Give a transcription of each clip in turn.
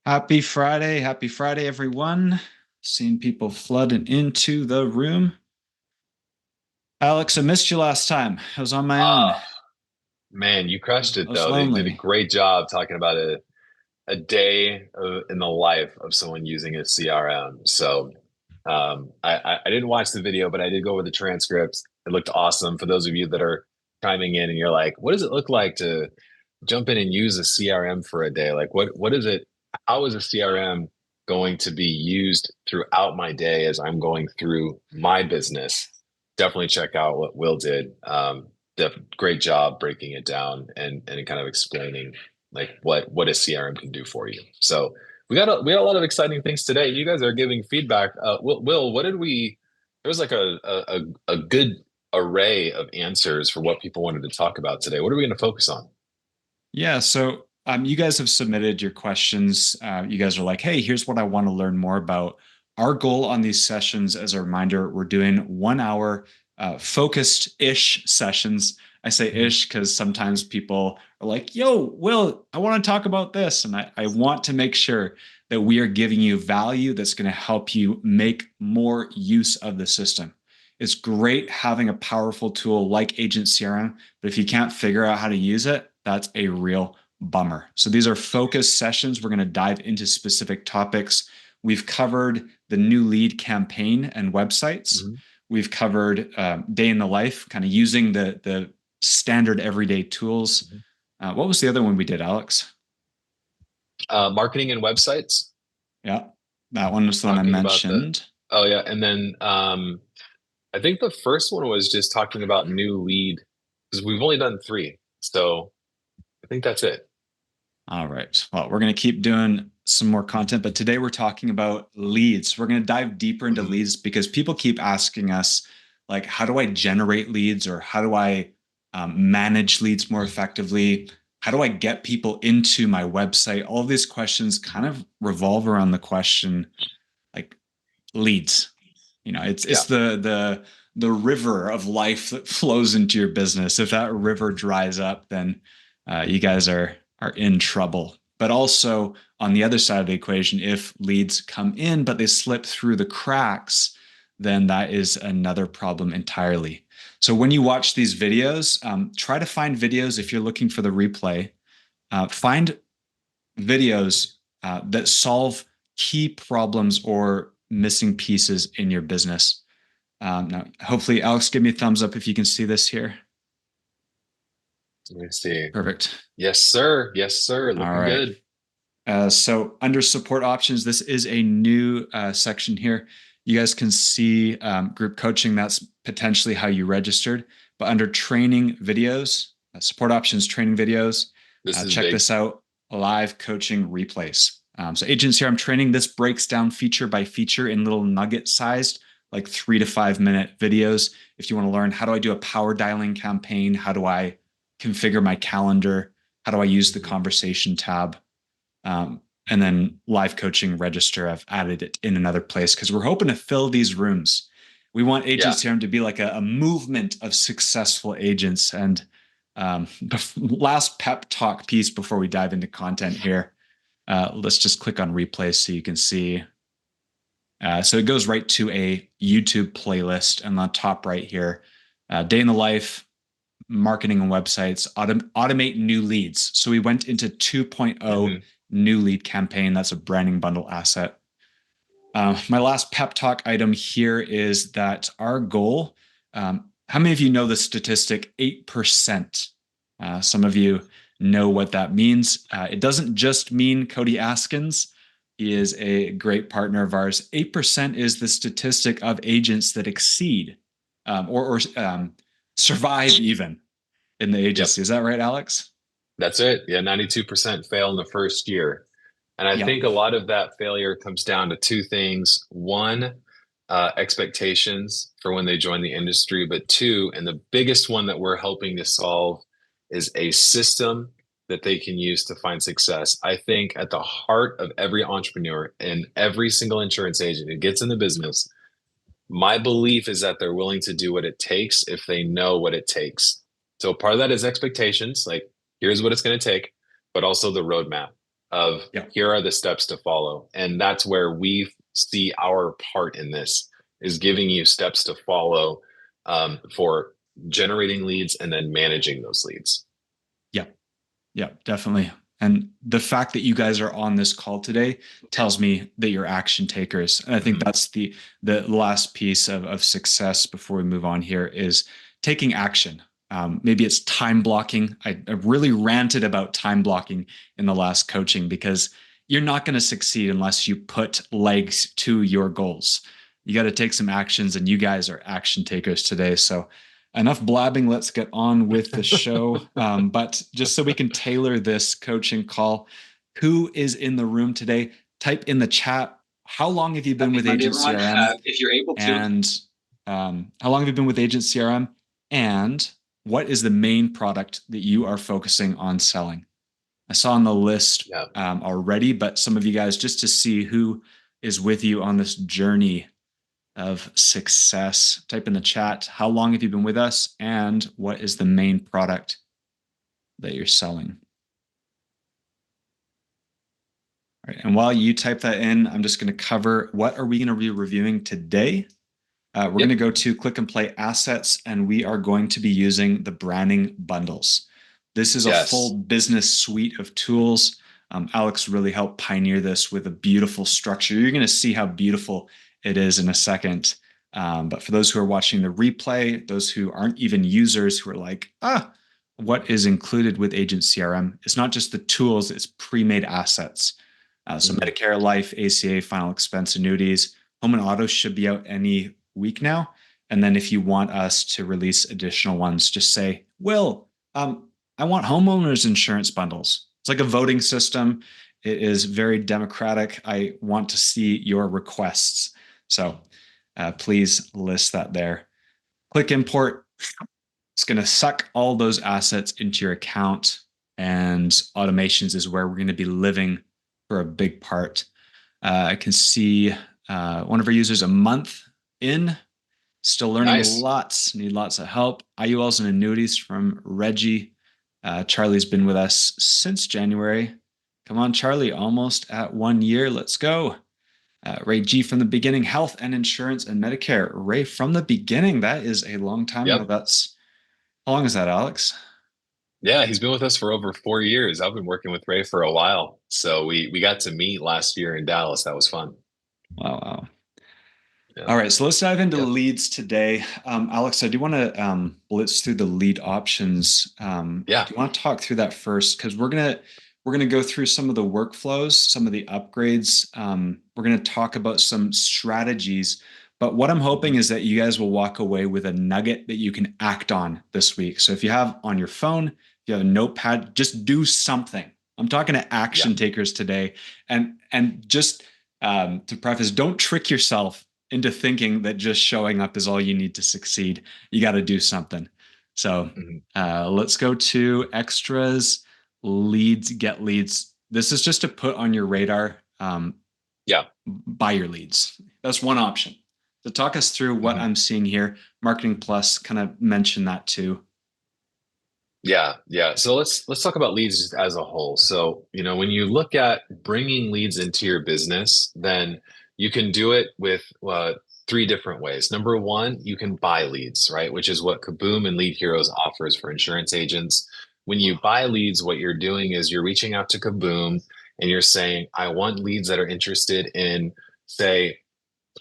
Happy Friday. Happy Friday, everyone. Seeing people flooding into the room. Alex, I missed you last time. I was on my own. Ah, man, you crushed I it was though. They did a lonely. great job talking about a day in the life of someone using a CRM. I didn't watch the video, but I did go over the transcripts. It looked awesome. For those of you that are chiming in and you're like, what does it look like to jump in and use a CRM for a day? Like what is it? How is a CRM going to be used throughout my day as I'm going through my business? Definitely check out what Will did. Great job breaking it down and kind of explaining like what a CRM can do for you. So we got a lot of exciting things today. You guys are giving feedback. Will, what did we? There was like a good array of answers for what people wanted to talk about today. What are we going to focus on? Yeah, so you guys have submitted your questions. You guys are like, hey, here's what I want to learn more about. Our goal on these sessions, as a reminder, we're doing 1 hour focused ish sessions. I say ish because sometimes people are like, yo, Will, I want to talk about this. And I want to make sure that we are giving you value that's going to help you make more use of the system. It's great having a powerful tool like Agent CRM, but if you can't figure out how to use it, that's a real bummer. So these are focused sessions. We're going to dive into specific topics. We've covered the new lead campaign and websites. Mhm. We've covered day in the life, kind of using the standard everyday tools. Mhm. What was the other one we did, Alex? Marketing and websites. Yeah, that one was the one I Talking about the mentioned. Oh yeah, and then I think the first one was just talking about new lead because we've only done three. So I think that's it. All right. Well, we're going to keep doing some more content, but today we're talking about leads. We're going to dive deeper into Mhm. leads because people keep asking us, like, how do I generate leads or how do I manage leads more effectively? How do I get people into my website? All of these questions kind of revolve around the question, like leads. It's Yeah. the river of life that flows into your business. If that river dries up, then you guys are in trouble. But also on the other side of the equation, if leads come in but they slip through the cracks, then that is another problem entirely. So when you watch these videos, try to find videos if you're looking for the replay. Find videos that solve key problems or missing pieces in your business. Now, hopefully, Alex, give me a thumbs up if you can see this here. Let me see. Perfect. Yes, sir. Yes, sir. All Looking right. good. So under support options, this is a new section here. You guys can see group coaching. That's potentially how you registered. But under training videos, support options, training videos, This is check big. this out, live coaching replays. So agents here, I'm training. This breaks down feature by feature in little nugget sized, like 3 to 5 minute videos. If you want to learn, how do I do a power dialing campaign? How do I configure my calendar? How do I use the Mhm. conversation tab? And then live coaching register, I've added it in another place because we're hoping to fill these rooms. We want Yeah. agents here to be like a movement of successful agents. And last pep talk piece before we dive into content here. Let's just click on replay so you can see. So it goes right to a YouTube playlist, and on top right here, day in the life, marketing and websites, automate new leads. So we went into 2.0 Hmm. new lead campaign. That's a branding bundle asset. My last pep talk item here is that our goal, how many of you know the statistic 8%? Some of you know what that means. It doesn't just mean Cody Askins. He is a great partner of ours. 8% is the statistic of agents that exceed or survive even in the Yep. agency. Is that right, Alex? That's it. Yeah. 92% fail in the first year. And I Yep. think a lot of that failure comes down to two things. One, expectations for when they join the industry, but two, and the biggest one that we're helping to solve is a system that they can use to find success. I think at the heart of every entrepreneur and every single insurance agent who gets in the business, my belief is that they're willing to do what it takes if they know what it takes. So part of that is expectations, like here's what it's going to take, but also the roadmap. of Yeah. here are the steps to follow. And that's where we see our part in this is giving you steps to follow for generating leads and then managing those leads. Yeah. Yeah, definitely. And the fact that you guys are on this call today tells me that you're action takers. And I think Mhm. that's the last piece of success before we move on here is taking action. Maybe it's time blocking. I really ranted about time blocking in the last coaching because you're not going to succeed unless you put legs to your goals. You got to take some actions, and you guys are action takers today. So enough blabbing. Let's get on with the show. But just so we can tailor this coaching call, who is in the room today? Type in the chat. How long have you been Happy with Monday, Agent everyone. CRM? If you're able to, And how long have you been with Agent CRM? And what is the main product that you are focusing on selling? I saw on the list yeah, already, but some of you guys, just to see who is with you on this journey of success. Type in the chat, how long have you been with us? And what is the main product that you're selling? All right. And while you type that in, I'm just going to cover what are we going to be reviewing today. We're going yep, to go to click and play assets, and we are going to be using the branding bundles. This is a full yes. business suite of tools. Alex really helped pioneer this with a beautiful structure. You're going to see how beautiful it is in a second. But for those who are watching the replay, those who aren't even users who are like, what is included with Agent CRM? It's not just the tools, it's pre-made assets. So Mhm. Medicare, life, ACA, final expense annuities, home and auto should be out any week now. And then if you want us to release additional ones, just say, Will, I want homeowners insurance bundles. It's like a voting system. It is very democratic. I want to see your requests. So please list that there. Click import. It's going to suck all those assets into your account. And automations is where we're going to be living for a big part. I can see one of our users a month in, still learning Nice. lots, need lots of help. IULs and annuities from Reggie. Charlie's been with us since January. Come on, Charlie, almost at 1 year. Let's go. Ray G from the beginning, health and insurance and Medicare. Ray from the beginning. That is a long time ago. Yep. That's how long is that, Alex? Yeah, he's been with us for over 4 years. I've been working with Ray for a while. So we got to meet last year in Dallas. That was fun. Wow, wow. Yeah. All right, so let's dive into Yep. leads today. Alex, I do want to blitz through the lead options. Yeah. Do you want to talk through that first? Because we're gonna go through some of the workflows, some of the upgrades. We're gonna talk about some strategies. But what I'm hoping Mhm. is that you guys will walk away with a nugget that you can act on this week. So if you have on your phone, if you have a notepad, just do something. I'm talking to Yeah. action takers today, and just to preface, don't trick yourself into thinking that just showing up is all you need to succeed. You got to do something. So Mhm. let's go to extras, leads, get leads. This is just to put on your radar, Yeah. buy your leads. That's one option. So talk us through what Mhm. I'm seeing here. Marketing Plus kind of mentioned that too. Yeah, yeah. So let's talk about leads just as a whole. So, when you look at bringing leads into your business, then you can do it with three different ways. Number one, you can buy leads, right? Which is what Kaboom and Lead Heroes offers for insurance agents. When you buy leads, what you're doing is you're reaching out to Kaboom and you're saying, I want leads that are interested in, say,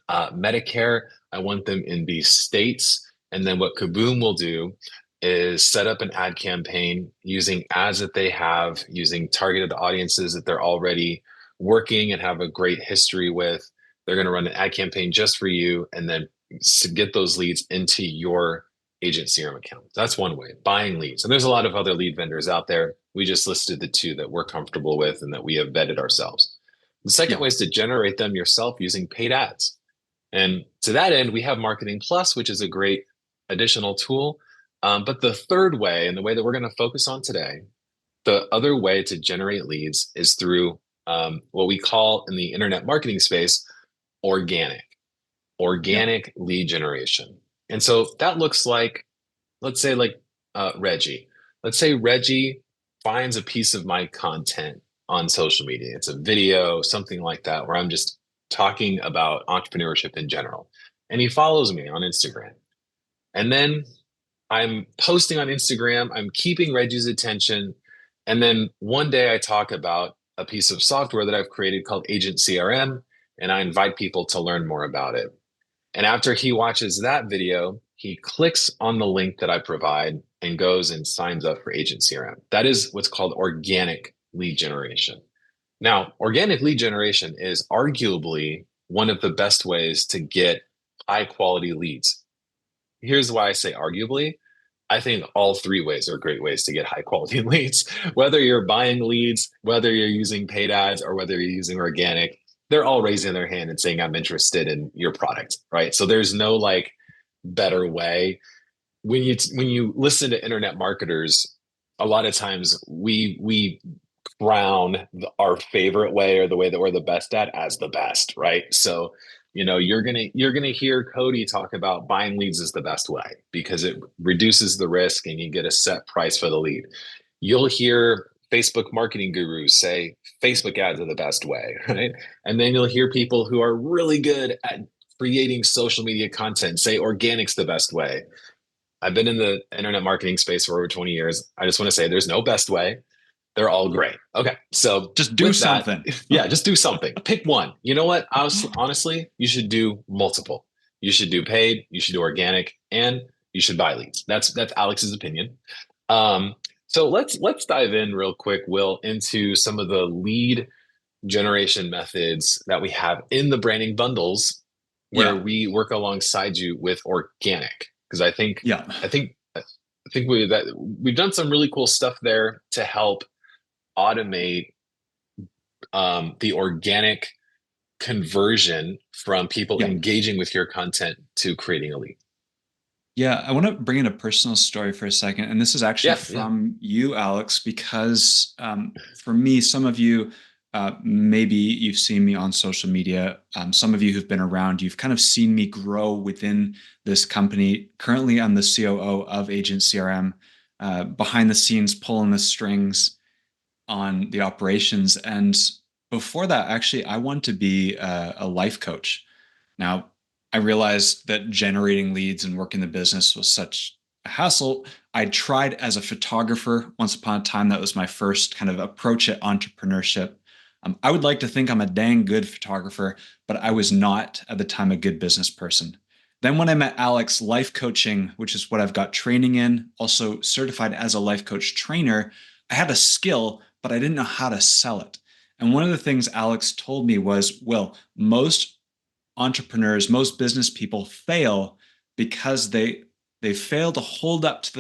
Medicare. I want them in these states. And then what Kaboom will do is set up an ad campaign using ads that they have, using targeted audiences that they're already working and have a great history with. They're going to run an ad campaign just for you and then get those leads into your agent CRM account. That's one way, buying leads. And there's a lot of other lead vendors out there. We just listed the two that we're comfortable with and that we have vetted ourselves. The second Yeah. way is to generate them yourself using paid ads. And to that end, we have Marketing Plus, which is a great additional tool. But the third way, and the way that we're going to focus on today, the other way to generate leads is through what we call in the internet marketing space organic, Yeah. organic lead generation. And so that looks like, let's say, like Reggie. Let's say Reggie finds a piece of my content on social media. It's a video, something like that, where I'm just talking about entrepreneurship in general. And he follows me on Instagram. And then I'm posting on Instagram, I'm keeping Reggie's attention. And then one day I talk about a piece of software that I've created called Agent CRM, and I invite people to learn more about it. And after he watches that video, he clicks on the link that I provide and goes and signs up for Agent CRM. That is what's called organic lead generation. Now, organic lead generation is arguably one of the best ways to get high quality leads. Here's why I say arguably. I think all three ways are great ways to get high quality leads. Whether you're buying leads, whether you're using paid ads, or whether you're using organic, they're all raising their hand and saying, I'm interested in your product, right? So there's no like better way. When you listen to internet marketers, a lot of times we crown our favorite way or the way that we're the best at as the best, right? So, you're gonna hear Cody talk about buying leads is the best way because it reduces the risk and you get a set price for the lead. You'll hear Facebook marketing gurus say Facebook ads are the best way, right? And then you'll hear people who are really good at creating social media content say organic's the best way. I've been in the internet marketing space for over 20 years. I just want to say there's no best way. They're all great. Okay. So Just do with that, something. yeah, just do something. Pick one. You know what? Honestly, you should do multiple. You should do paid, you should do organic, and you should buy leads. That's Alex's opinion. So let's dive in real quick, Will, into some of the lead generation methods that we have in the branding bundles where Yeah. we work alongside you with organic. Because I think Yeah. I think I think we've done some really cool stuff there to help automate the organic conversion from people Yeah. engaging with your content to creating a lead. Yeah, I want to bring in a personal story for a second. And this is actually Yeah, yeah. from you, Alex, because for me, some of you, maybe you've seen me on social media. Some of you who've been around, you've kind of seen me grow within this company. Currently, I'm the COO of Agent CRM, behind the scenes, pulling the strings on the operations. And before that, actually, I want to be a life coach. Now, I realized that generating leads and working the business was such a hassle. I tried as a photographer once upon a time. That was my first kind of approach at entrepreneurship. I would like to think I'm a dang good photographer, but I was not at the time a good business person. Then, when I met Alex, life coaching, which is what I've got training in, also certified as a life coach trainer, I had a skill, but I didn't know how to sell it. And one of the things Alex told me was, well, most entrepreneurs, most business people fail because they fail to hold up to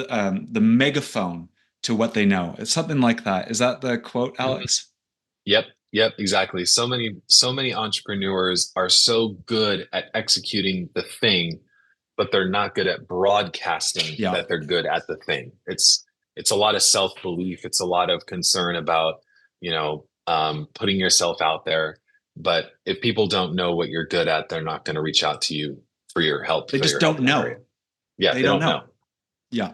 the megaphone to what they know. It's something like that. Is that the quote, Mhm. Alex? Yep, yep, exactly. So many entrepreneurs are so good at executing the thing, but they're not good at broadcasting Yeah. that they're good at the thing. It's a lot of self-belief. It's a lot of concern about, putting yourself out there. But if people don't know what you're good at, they're not going to reach out to you They for just your help don't in that area. know. Yeah, They they don't don't know. know. Yeah.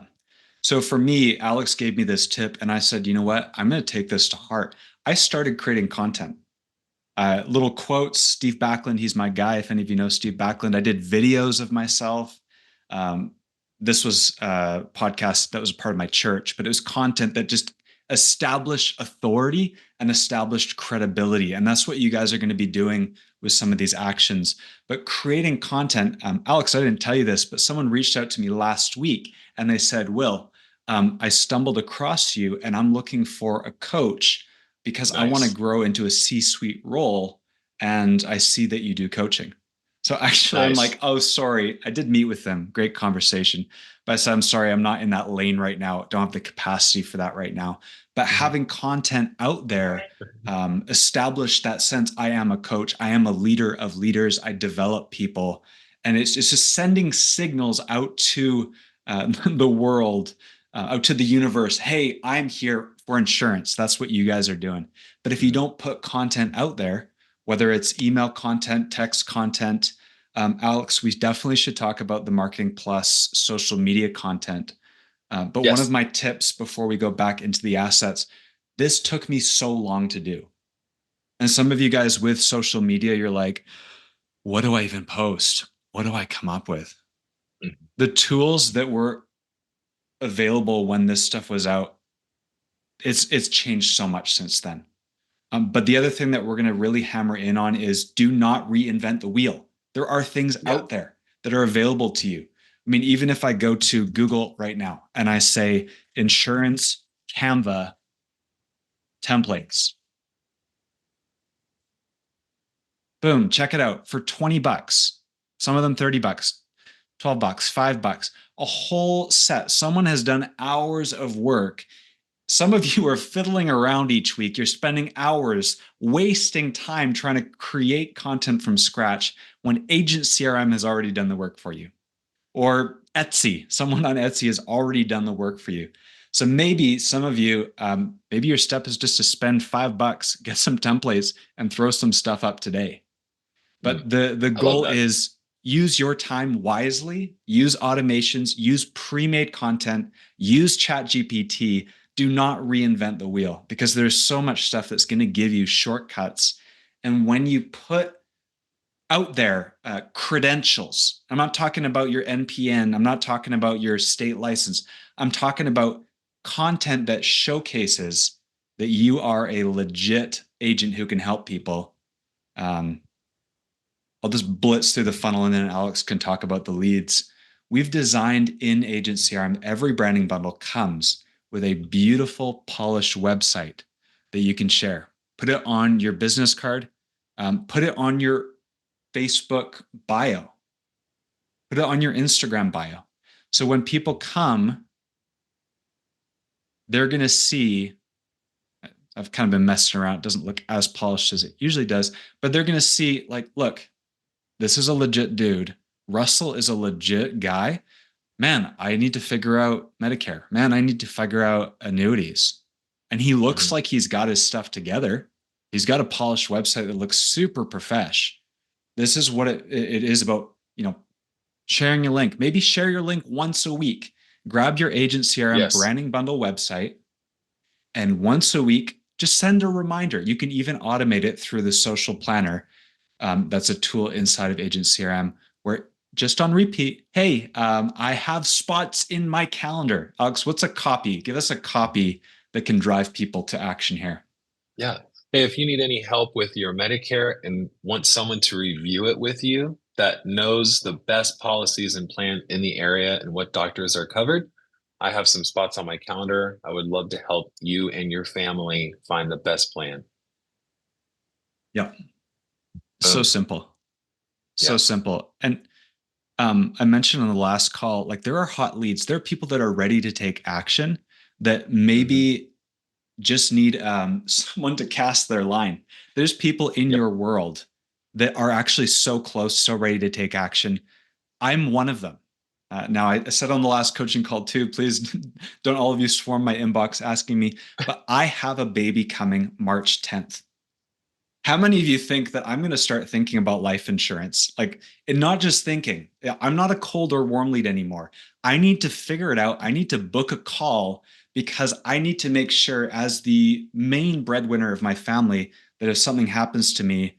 So for me, Alex gave me this tip, and I said, you know what? I'm going to take this to heart. I started creating content. Little quotes. Steve Backlund, he's my guy. If any of you know Steve Backlund, I did videos of myself. Um, this was a podcast that was a part of my church, but it was content that just established authority and established credibility. And that's what you guys are going to be doing with some of these actions. But creating content, Alex, I didn't tell you this, but someone reached out to me last week and they said, Will, I stumbled across you and I'm looking for a coach because I want to Nice, grow into a C-suite role and I see that you do coaching. So actually, I'm like, nice. oh, sorry. I did meet with them. Great conversation. But I said, I'm sorry, I'm not in that lane right now. Don't have the capacity for that right now. But Mhm. having content out there, establish that sense I am a coach. I am a leader of leaders. I develop people. And it's just sending signals out to the world, out to the universe. Hey, I'm here for insurance. That's what you guys are doing. But if you Mhm. don't put content out there, whether it's email content, text content, Alex, we definitely should talk about the Marketing Plus social media content. But one of Yes. my tips before we go back into the assets, This took me so long to do. And some of you guys with social media, you're like, what do I even post? What do I come up with? Mhm. The tools that were available when this stuff was out, it's changed so much since then. But the other thing that we're going to really hammer in on is do not reinvent the wheel. There are things Yeah. out there that are available to you. I mean, even if I go to Google right now and I say insurance Canva templates, boom, check it out for 20 bucks. Some of them 30 bucks, 12 bucks, $5, a whole set. Someone has done hours of work. Some of you are fiddling around each week. You're spending hours wasting time trying to create content from scratch when Agent CRM has already done the work for you. Or Etsy, someone on Etsy has already done the work for you. So maybe some of you, maybe your step is just to spend $5, get some templates, and throw some stuff up today. Mm. But the I love goal that. is use your time wisely, use automations, use pre-made content, use ChatGPT. Do not reinvent the wheel because there's so much stuff that's going to give you shortcuts. And when you put out there credentials, I'm not talking about your NPN, I'm not talking about your state license, I'm talking about content that showcases that you are a legit agent who can help people. Um, I'll just blitz through the funnel and then Alex can talk about the leads. We've designed in Agent CRM, every branding bundle comes with a beautiful, polished website that you can share. Put it on your business card, put it on your Facebook bio, put it on your Instagram bio. So when people come, they're going to see. I've kind of been messing around. It doesn't look as polished as it usually does, but they're going to see, like, look, this is a legit dude. Russell is a legit guy. Man, I need to figure out Medicare. Man, I need to figure out annuities. And he looks Mhm. like he's got his stuff together. He's got a polished website that looks super profesh. This is what it is about, sharing your link. Maybe share your link once a week. Grab your Agent CRM Yes. branding bundle website, and once a week, just send a reminder. You can even automate it through the social planner. That's a tool inside of Agent CRM where just on repeat, hey, I have spots in my calendar. Alex, what's a copy? Give us a copy that can drive people to action here. Yeah. Hey, if you need any help with your Medicare and want someone to review it with you that knows the best policies and plans in the area and what doctors are covered, I have some spots on my calendar. I would love to help you and your family find the best plan. Yep. So Boom. simple. So Yeah. simple. And I mentioned on the last call, like there are hot leads. There are people that are ready to take action that Hmm. maybe just need someone to cast their line. There's people in Yep. your world that are actually so close, so ready to take action. I'm one of them. Now, I said on the last coaching call too, please don't all of you swarm my inbox asking me, but I have a baby coming March 10th. How many of you think that I'm going to start thinking about life insurance? Like, and not just thinking, I'm not a cold or warm lead anymore. I need to figure it out. I need to book a call because I need to make sure, as the main breadwinner of my family, that if something happens to me,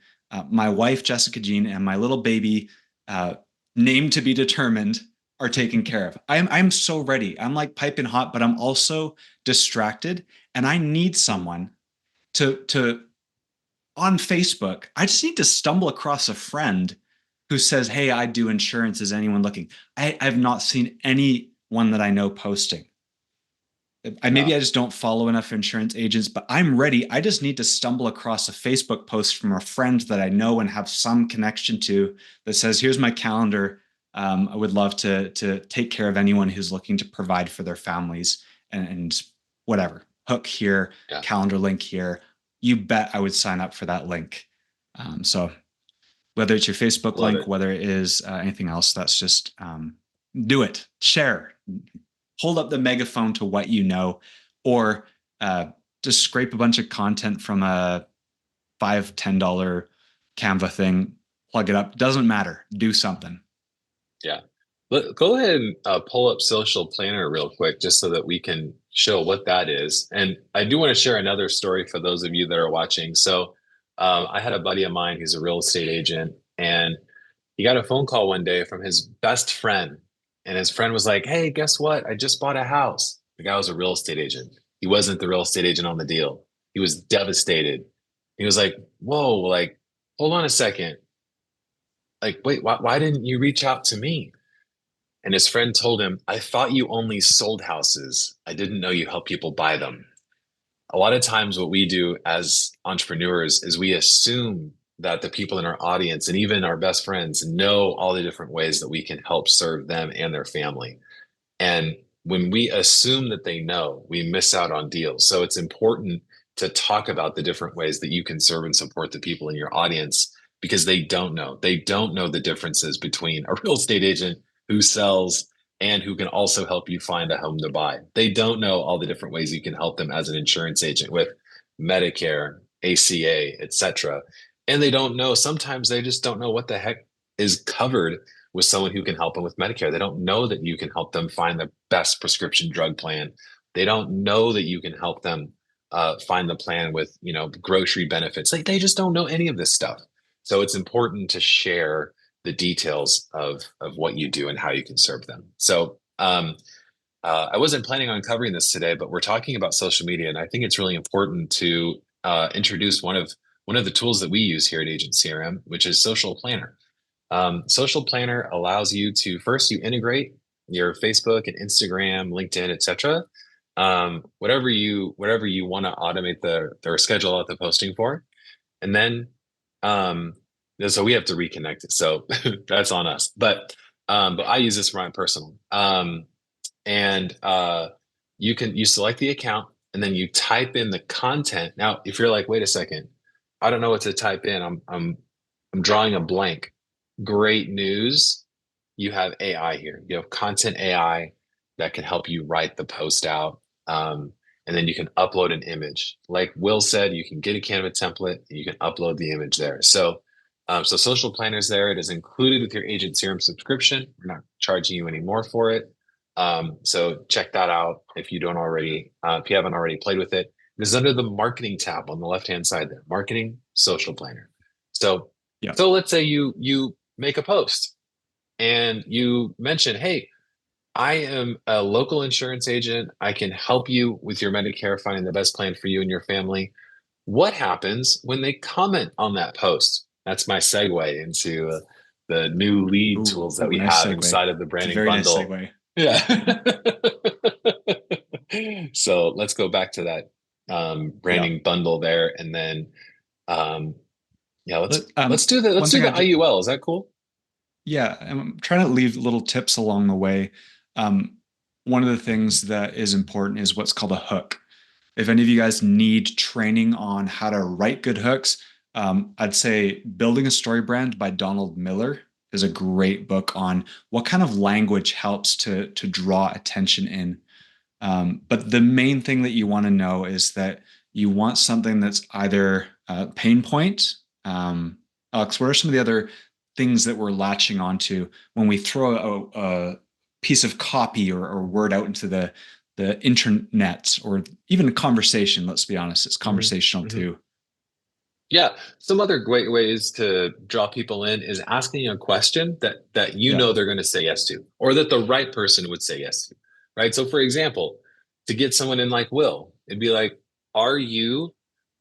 my wife, Jessica Jean, and my little baby, uh, named to be determined, are taken care of. I'm so ready. I'm like piping hot, but I'm also distracted. And I need someone to on Facebook, I just need to stumble across a friend who says, hey, I do insurance. Is anyone looking? I've not seen anyone that I know posting. Maybe Yeah. I just don't follow enough insurance agents, but I'm ready. I just need to stumble across a Facebook post from a friend that I know and have some connection to that says, here's my calendar. I would love to take care of anyone who's looking to provide for their families and whatever. Hook here, Yeah. calendar link here. You bet I would sign up for that link. So whether it's your Facebook Love link, it. whether it is anything else, that's just do it. Share, hold up the megaphone to what you know, or uh, just scrape a bunch of content from a $5, $10 Canva thing, plug it up. Doesn't matter. Do something. Yeah. Go ahead and pull up Social Planner real quick, just so that we can show what that is. And I do want to share another story for those of you that are watching. So, I had a buddy of mine, he's a real estate agent, and he got a phone call one day from his best friend. And his friend was like, "Hey, guess what? I just bought a house." The guy was a real estate agent. He wasn't the real estate agent on the deal. He was devastated. He was like, "Whoa, like, hold on a second. Like, wait, why didn't you reach out to me?" And his friend told him, "I thought you only sold houses. I didn't know you help people buy them." A lot of times, what we do as entrepreneurs is we assume that the people in our audience and even our best friends know all the different ways that we can help serve them and their family. And when we assume that they know, we miss out on deals. So it's important to talk about the different ways that you can serve and support the people in your audience, because they don't know. They don't know the differences between a real estate agent who sells and who can also help you find a home to buy. They don't know all the different ways you can help them as an insurance agent with Medicare, ACA, etc. And they don't know, sometimes they just don't know what the heck is covered with someone who can help them with Medicare. They don't know that you can help them find the best prescription drug plan. They don't know that you can help them find the plan with, grocery benefits. Like, they just don't know any of this stuff. So it's important to share the details of what you do and how you can serve them. So I wasn't planning on covering this today, but we're talking about social media, and I think it's really important to introduce one of the tools that we use here at Agent CRM, which is Social Planner. Social Planner allows you to first you integrate your Facebook and Instagram, LinkedIn, etc. Whatever you want to automate or schedule out the posting for, and then um, so we have to reconnect it. So that's on us. But I use this for my personal. And you select the account and then you type in the content. Now, if you're like, wait a second, I don't know what to type in. I'm drawing a blank. Great news. You have AI here. You have content AI that can help you write the post out. And then you can upload an image. Like Will said, you can get a Canva template and you can upload the image there. So Social Planner's there. It is included with your Agent Serum subscription. We're not charging you any more for it. So check that out if you don't already, if you haven't already played with it. This is under the marketing tab on the left-hand side there, marketing social planner. So, Yeah. so let's say you make a post and you mention, "Hey, I am a local insurance agent. I can help you with your Medicare, finding the best plan for you and your family." What happens when they comment on that post? That's my segue into the new lead tools that Ooh, we nice have segue. inside of the It's a branding very nice bundle. segue. Yeah. So let's go back to that Yeah. branding bundle there, and then um, yeah, let's Let, let's do the let's one do thing the I IUL. Is that cool? Yeah, I'm trying to leave little tips along the way. Um, One of the things that is important is what's called a hook. If any of you guys need training on how to write good hooks, I'd say Building a Story Brand by Donald Miller is a great book on what kind of language helps to draw attention in. But the main thing that you want to know is that you want something that's either a pain point. Alex, what are some of the other things that we're latching onto when we throw a piece of copy or word out into the internet or even a conversation? Let's be honest, it's Hmm. conversational Hmm. too. Yeah, some other great ways to draw people in is asking a question that Yeah, they're going to say yes to, or that the right person would say yes to, right? So, for example, to get someone in like Will, it'd be like, "Are you,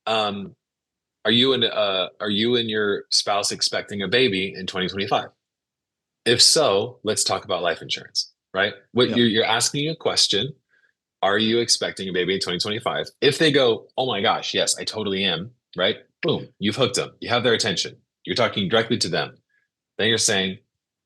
um, are you and your spouse expecting a baby in 2025? If so, let's talk about life insurance." Right? What yeah, you're asking a question. Are you expecting a baby in 2025? If they go, "Oh my gosh, yes, I totally am," right? Boom, you've hooked them. You have their attention. You're talking directly to them. Then you're saying,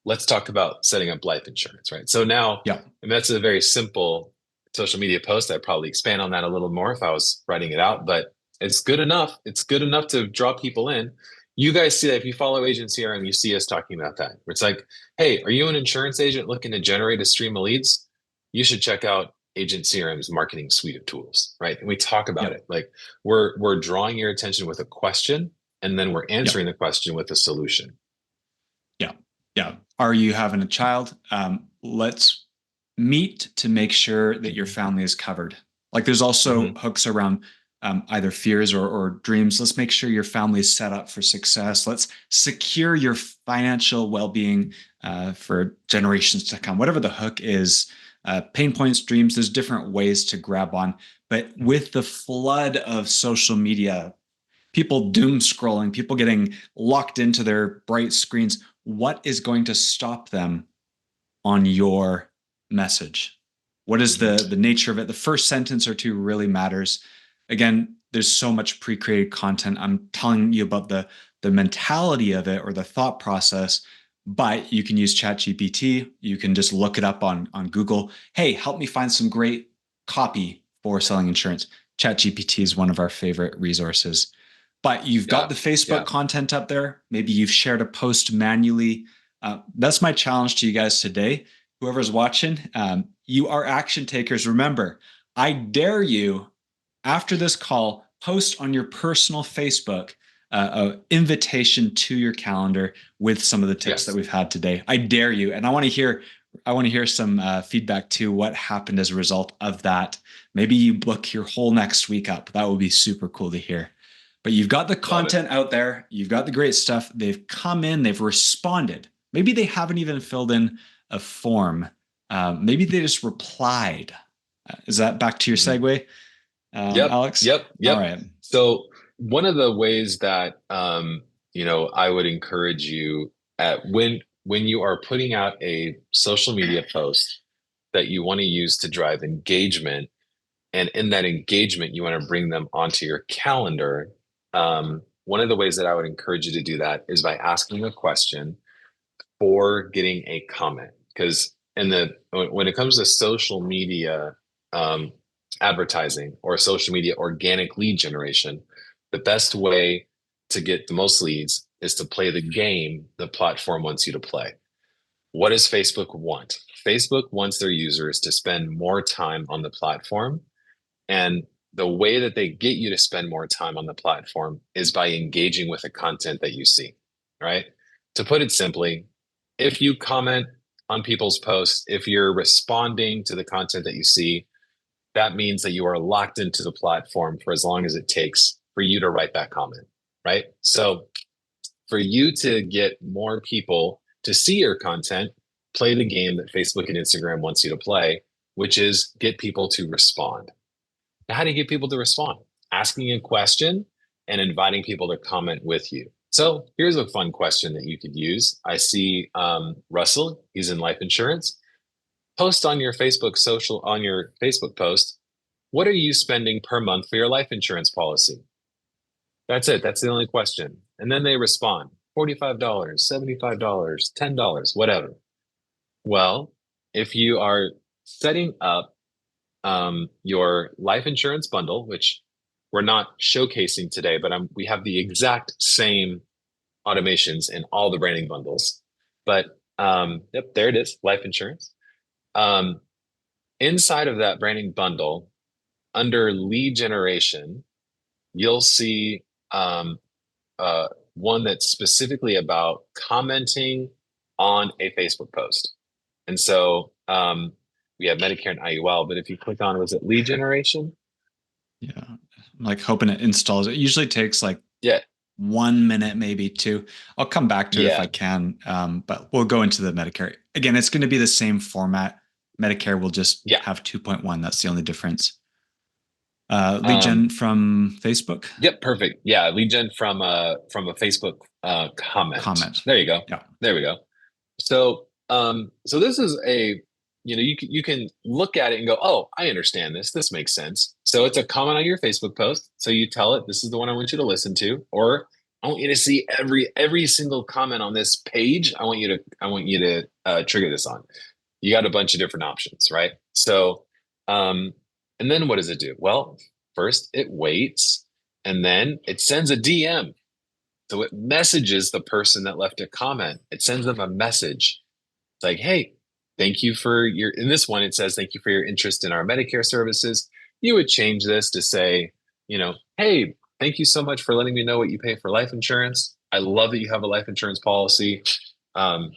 "Let's talk about setting up life insurance," right? So now, yeah, and that's a very simple social media post. I'd probably expand on that a little more if I was writing it out, but it's good enough. It's good enough to draw people in. You guys see that if you follow Agent CRM, you see us talking about that. It's like, "Hey, are you an insurance agent looking to generate a stream of leads? You should check out Agent CRM's marketing suite of tools," right? And we talk about yeah, it. Like, we're drawing your attention with a question, and then we're yeah. answering the question with a solution. Yeah. Yeah. Are you having a child? let's meet to make sure that your family is covered. Like there's also Hmm. hooks around either fears or dreams. Let's make sure your family is set up for success. Let's secure your financial well-being for generations to come. Whatever the hook is, pain points, dreams, there's different ways to grab on. But with the flood of social media, people doom scrolling, people getting locked into their bright screens, what is going to stop them on your message? What is Hmm. the nature of it? The first sentence or two really matters. Again, there's so much pre-created content. I'm telling you about the mentality of it or the thought process, but you can use ChatGPT. You can just look it up on Google. Hey, help me find some great copy for selling insurance. ChatGPT is one of our favorite resources. But you've got Yeah. the Facebook Yeah. content up there. Maybe you've shared a post manually. That's my challenge to you guys today. Whoever's watching, you are action takers. Remember, I dare you after this call, post on your personal Facebook an invitation to your calendar with some of the tips that Yes. we've had today. I dare you, and I want to hear some feedback too. What happened as a result of that? Maybe you book your whole next week up. That would be super cool to hear. But you've got the Love it. content out there. You've got the great stuff. They've come in. They've responded. Maybe they haven't even filled in a form. Maybe they just replied. Is that back to your Hmm. segue, Yep. Alex? Yep. All Yep. right. So one of the ways that I would encourage you at when you are putting out a social media post that you want to use to drive engagement, and in that engagement you want to bring them onto your calendar. One of the ways that I would encourage you to do that is by asking a question for getting a comment. Because when it comes to social media um, advertising or social media organic lead generation, the best way to get the most leads is to play the game the platform wants you to play. What does Facebook want? Facebook wants their users to spend more time on the platform. And the way that they get you to spend more time on the platform is by engaging with the content that you see, right? To put it simply, if you comment on people's posts, if you're responding to the content that you see, that means that you are locked into the platform for as long as it takes for you to write that comment, right? So for you to get more people to see your content, play the game that Facebook and Instagram wants you to play, which is get people to respond. Now, how do you get people to respond? Asking a question and inviting people to comment with you. So here's a fun question that you could use. I see Russell, he's in life insurance. Post on your Facebook post, what are you spending per month for your life insurance policy? That's it. That's the only question. And then they respond $45, $75, $10, whatever. Well, if you are setting up your life insurance bundle, which we're not showcasing today, but we have the exact same automations in all the branding bundles. But yep, there it is, life insurance. Um, Inside of that branding bundle, under lead generation, you'll see um, uh, one that's specifically about commenting on a Facebook post. And so we have Medicare and IUL, but if you click on, was it lead generation? Yeah. I'm like hoping it installs. It usually takes like Yeah, 1 minute, maybe two. I'll come back to it if I yeah, can. But we'll go into the Medicare. Again, it's going to be the same format. Medicare will just yeah. have 2.1. That's the only difference. Lead Um, gen from Facebook yep, perfect. Yeah, lead gen from a Facebook comment. comment. There you go. Yeah. There we go. So this is you can look at it and go, oh, I understand this. This makes sense. So it's a comment on your Facebook post. So you tell it this is the one I want you to listen to, or I want you to see every single comment on this page. I want you to trigger this on. You got a bunch of different options, right? So um, and then what does it do? Well, first it waits, and then it sends a DM. So it messages the person that left a comment. It sends them a message. It's like, hey, thank you for your, in this one, it says, thank you for your interest in our Medicare services. You would change this to say, hey, thank you so much for letting me know what you pay for life insurance. I love that you have a life insurance policy. Um,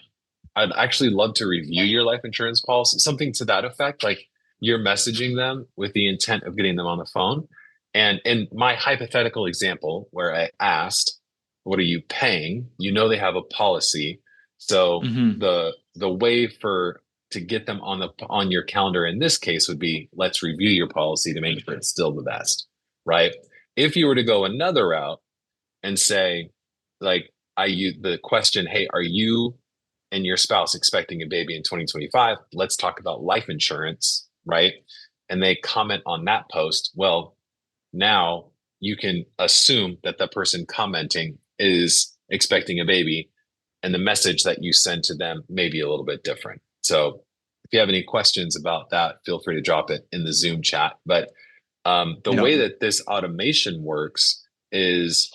I'd actually love to review your life insurance policy, something to that effect. Like you're messaging them with the intent of getting them on the phone. And in my hypothetical example, where I asked, what are you paying? You know, they have a policy. So Hmm. the way for to get them on your calendar in this case would be let's review your policy to make sure it's still the best, right? If you were to go another route and say, like, I use the question, hey, are you and your spouse expecting a baby in 2025? Let's talk about life insurance, right? And they comment on that post. Well, now you can assume that the person commenting is expecting a baby, and the message that you send to them may be a little bit different. So if you have any questions about that, feel free to drop it in the Zoom chat. But the Yeah. way that this automation works is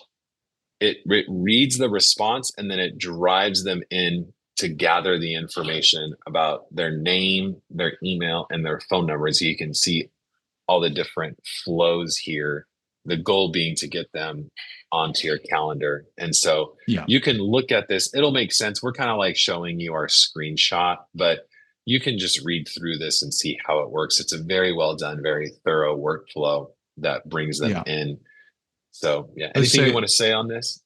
it reads the response and then it drives them in to gather the information about their name, their email, and their phone number. So you can see all the different flows here. The goal being to get them onto your calendar. And so Yeah. you can look at this, it'll make sense. We're kind of like showing you our screenshot, but you can just read through this and see how it works. It's a very well done, very thorough workflow that brings them Yeah. in. So, yeah, Let's anything you say want to say on this?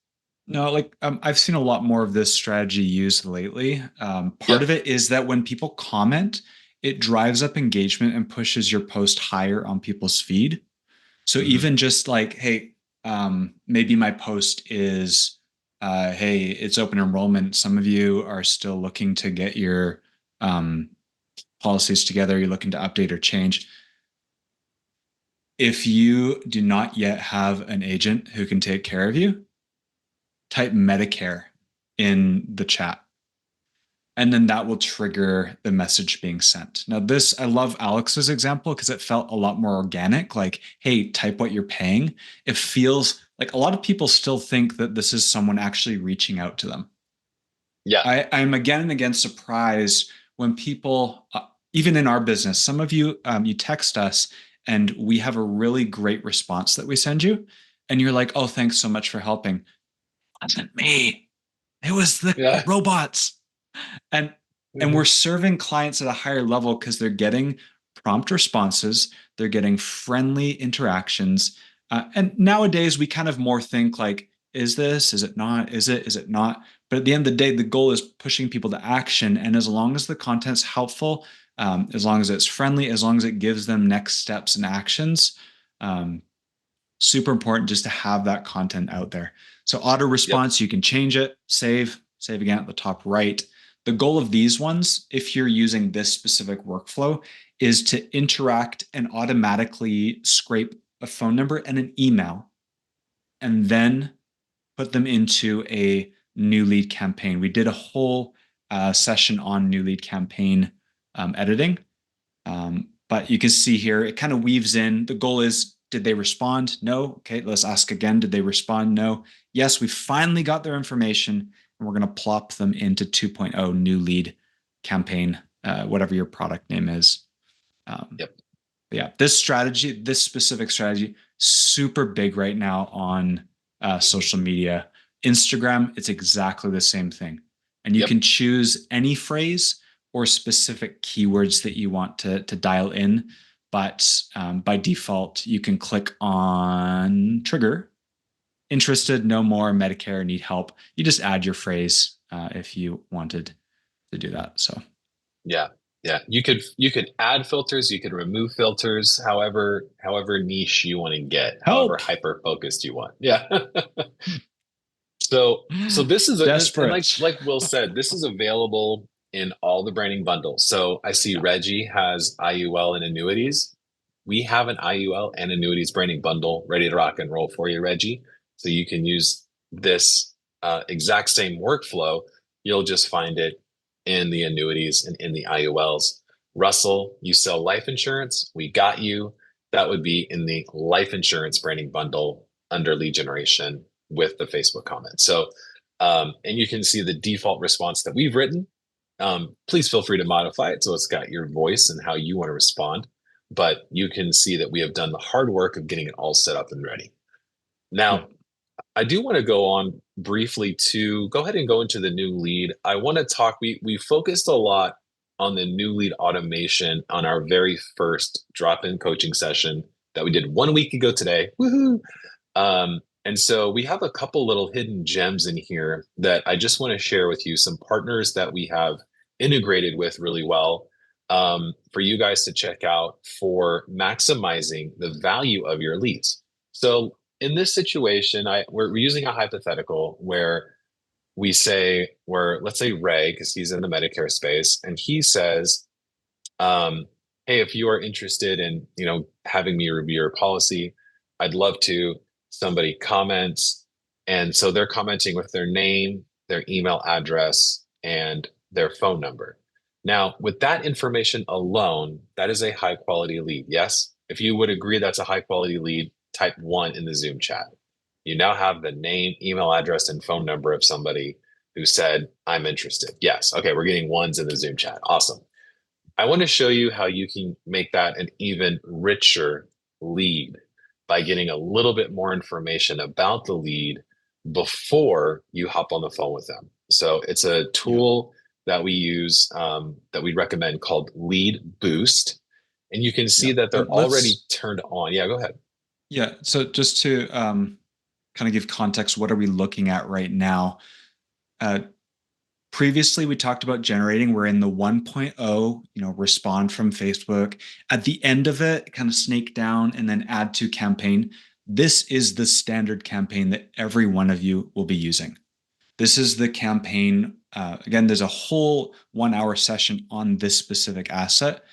no, like I've seen a lot more of this strategy used lately. Part Yep. of it is that when people comment, it drives up engagement and pushes your post higher on people's feed. So Hmm. even just like, hey, maybe my post is, hey, it's open enrollment. Some of you are still looking to get your um, policies together. You're looking to update or change. If you do not yet have an agent who can take care of you, type Medicare in the chat, and then that will trigger the message being sent. Now, this, I love Alex's example because it felt a lot more organic. Like, hey, type what you're paying. It feels like a lot of people still think that this is someone actually reaching out to them. Yeah. I'm again and again surprised when people, even in our business, some of you, you text us and we have a really great response that we send you. And you're like, oh, thanks so much for helping. It wasn't me. It was the Yeah. robots. and and we're Hmm. serving clients at a higher level because they're getting prompt responses, they're getting friendly interactions, and nowadays we kind of more think like, is it not, is it not, but at the end of the day the goal is pushing people to action, and as long as the content's helpful, as long as it's friendly, as long as it gives them next steps and actions, um, super important just to have that content out there. So auto Yep. response, you can change it, save again at the top right. The goal of these ones, if you're using this specific workflow, is to interact and automatically scrape a phone number and an email and then put them into a new lead campaign. We did a whole session on new lead campaign editing. But you can see here, it kind of weaves in. The goal is, did they respond? No. Okay, let's ask again. Did they respond? No. Yes, we finally got their information, and we're going to plop them into 2.0 new lead campaign, whatever your product name is. Um, Yep. yeah, this strategy, this specific strategy, super big right now on social media. Instagram, it's exactly the same thing. And you Yep. can choose any phrase or specific keywords that you want to dial in. But by default, you can click on trigger, interested, no more, Medicare, need help. You just add your phrase if you wanted to do that. So Yeah. Yeah. You could add filters, you could remove filters, however niche you want to get, however help. hyper focused you want. Yeah. So this is and like Desperate. Will said, this is available in all the branding bundles. So I see Yeah. Reggie has IUL and annuities. We have an IUL and annuities branding bundle ready to rock and roll for you, Reggie. So you can use this exact same workflow. You'll just find it in the annuities and in the IULs. Russell, you sell life insurance. We got you. That would be in the life insurance branding bundle under lead generation with the Facebook comment. So, and you can see the default response that we've written. Please feel free to modify it so it's got your voice and how you want to respond. But you can see that we have done the hard work of getting it all set up and ready. Yeah. Now, I do want to go on briefly to go ahead and go into the new lead. I want to talk, we focused a lot on the new lead automation on our very first drop-in coaching session that we did 1 week ago today. Woohoo! And so we have a couple little hidden gems in here that I just want to share with you, some partners that we have integrated with really well, for you guys to check out for maximizing the value of your leads. So in this situation, we're using a hypothetical where we say, where let's say Ray, because he's in the Medicare space, and he says, hey, if you are interested in, having me review your policy, I'd love to. Somebody comments, and so they're commenting with their name, their email address, and their phone number. Now, with that information alone, that is a high quality lead. Yes, if you would agree that's a high quality lead, type one in the Zoom chat. You now have the name, email address, and phone number of somebody who said, I'm interested. Yes. Okay, we're getting ones in the Zoom chat. Awesome. I want to show you how you can make that an even richer lead by getting a little bit more information about the lead before you hop on the phone with them. So it's a Yeah. tool that we use, that we recommend, called Lead Boost. And you can Yeah. see that they're already Let's, turned on. Yeah, go ahead. yeah. So just to kind of give context, what are we looking at right now? Uh, Previously, we talked about generating. We're in the 1.0, respond from Facebook. At the end of it, kind of snake down and then add to campaign. This is the standard campaign that every one of you will be using. This is the campaign. Again, there's a whole 1 hour session on this specific asset.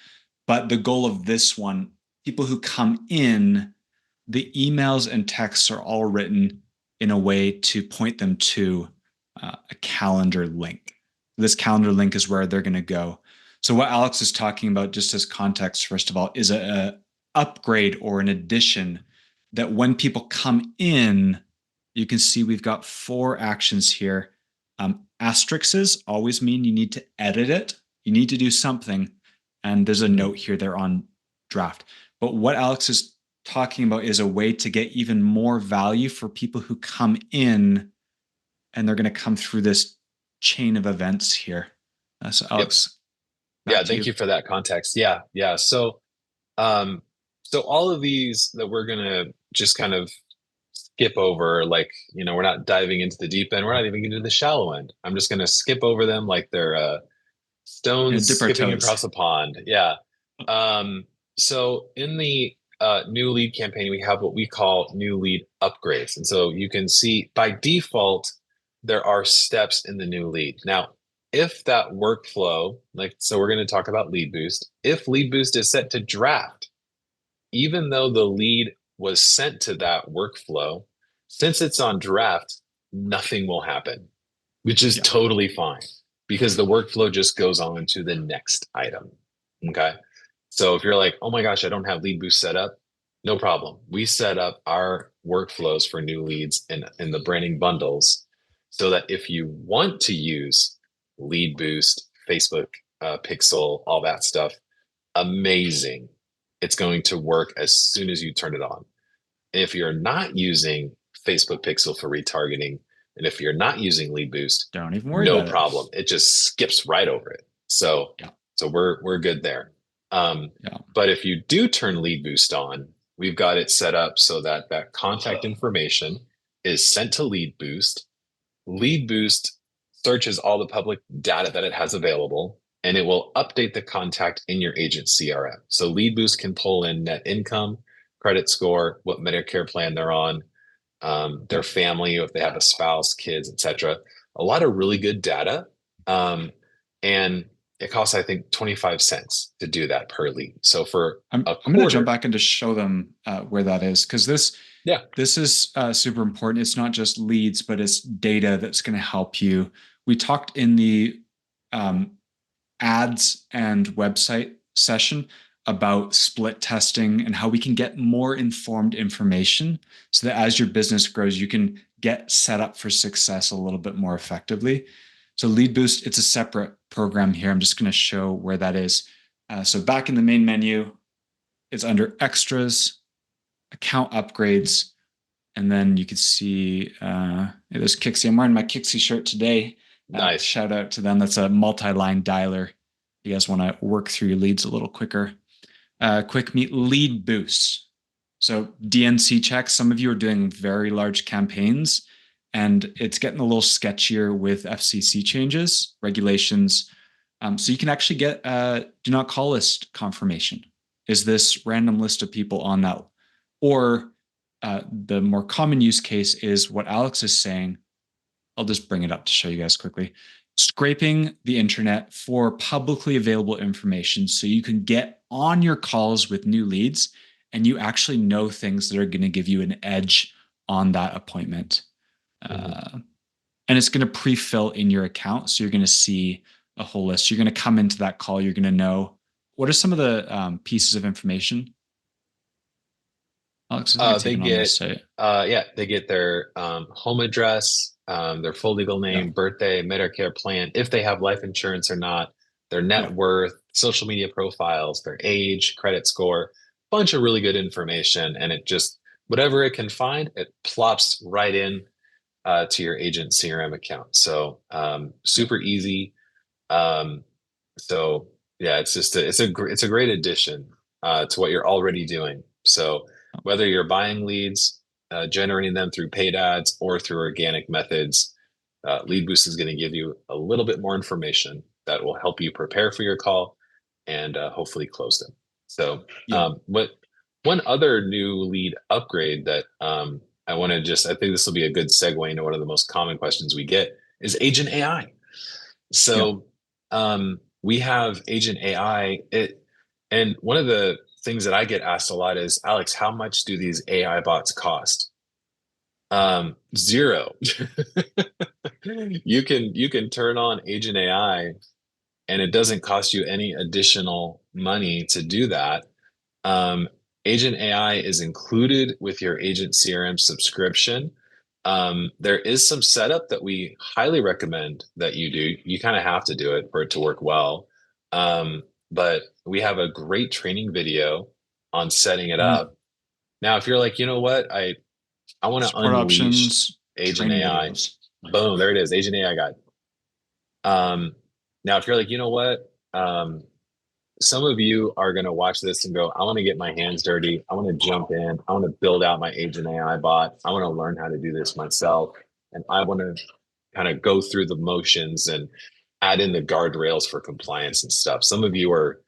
But the goal of this one, people who come in, the emails and texts are all written in a way to point them to a calendar link. This calendar link is where they're going to go. So what Alex is talking about, just as context, first of all, is a upgrade or an addition that when people come in, you can see we've got 4 actions here. Asterisks always mean you need to edit it. You need to do something. And there's a Mhm. note here there on draft. But what Alex is talking about is a way to get even more value for people who come in, and they're going to come through this chain of events here. So Yep. Alex, back Yeah, to thank you. you for that context. Yeah, yeah. Um, so all of these that we're gonna just kind of skip over, like, we're not diving into the deep end, we're not even getting to the shallow end. I'm just gonna skip over them like they're stones Dip our skipping toes. across a pond. Yeah. Um, so in the new lead campaign, we have what we call new lead upgrades. And so you can see by default, there are steps in the new lead. Now, if that workflow, like, so we're going to talk about Lead Boost. If Lead Boost is set to draft, even though the lead was sent to that workflow, since it's on draft, nothing will happen, which is Yeah. totally fine because the workflow just goes on to the next item. Okay. So if you're like, oh my gosh, I don't have Lead Boost set up, no problem. We set up our workflows for new leads in the branding bundles so that if you want to use Lead Boost, Facebook, Pixel, all that stuff, amazing. It's going to work as soon as you turn it on. And if you're not using Facebook Pixel for retargeting, and if you're not using Lead Boost, Don't even worry no about it. problem. It just skips right over it. So, Yeah. so we're good there. Um, Yeah. but if you do turn Lead Boost on, we've got it set up so that that contact information is sent to Lead Boost. Lead Boost searches all the public data that it has available, and it will update the contact in your agent CRM. So Lead Boost can pull in net income, credit score, what Medicare plan they're on, Yeah. their family, if they have a spouse, kids, etc. A lot of really good data. And it costs, I think, 25 cents to do that per lead. So for a I'm going to jump quarter, back and just show them where that is, because yeah, this is super important. It's not just leads, but it's data that's going to help you. We talked in the um, ads and website session about split testing and how we can get more informed information so that as your business grows, you can get set up for success a little bit more effectively. So Lead Boost, it's a separate program here. I'm just going to show where that is. So back in the main menu, it's under extras, account upgrades. And then you could see there's Kixie. I'm wearing my Kixie shirt today. Nice. Shout out to them. That's a multi-line dialer. You guys want to work through your leads a little quicker. Quick meet lead boosts. So DNC checks. Some of you are doing very large campaigns, and it's getting a little sketchier with FCC changes, regulations. So you can actually get a do not call list confirmation. Is this random list of people on that? Or the more common use case is what Alex is saying. I'll just bring it up to show you guys quickly. Scraping the internet for publicly available information so you can get on your calls with new leads and you actually know things that are going to give you an edge on that appointment. Mm-hmm. And it's going to pre-fill in your account. So you're going to see a whole list. You're going to come into that call. You're going to know what are some of the pieces of information. Alex is going to They take it on get, this site. yeah, they get their home address, their full legal Yeah. name, birthday, Medicare plan, if they have life insurance or not, their net Yeah. worth, social media profiles, their age, credit score, bunch of really good information. And it just, whatever it can find, it plops right in to your Agent CRM account. So Yeah. super easy. Um, so yeah, it's a great addition to what you're already doing. So whether you're buying leads, generating them through paid ads or through organic methods, Lead Boost is going to give you a little bit more information that will help you prepare for your call and hopefully close them. So Yeah. what one other new lead upgrade that I want to just, I think this will be a good segue into one of the most common questions we get is Agent AI. Yeah. So we have Agent AI. And one of the things that I get asked a lot is, Alex, how much do these AI bots cost? Zero. You can turn on Agent AI and it doesn't cost you any additional money to do that. Um, Agent AI is included with your Agent CRM subscription. There is some setup that we highly recommend that you do. You kind of have to do it for it to work well. But we have a great training video on setting it Mhm. up. Now, if you're like, you know what, I want to Support unleash options, Agent training AI. videos. Boom, there it is, Agent AI guide. Now, if you're like, you know what, some of you are going to watch this and go, I want to get my hands dirty. I want to jump in. I want to build out my Agent AI bot. I want to learn how to do this myself. And I want to kind of go through the motions and add in the guardrails for compliance and stuff. Some of you are,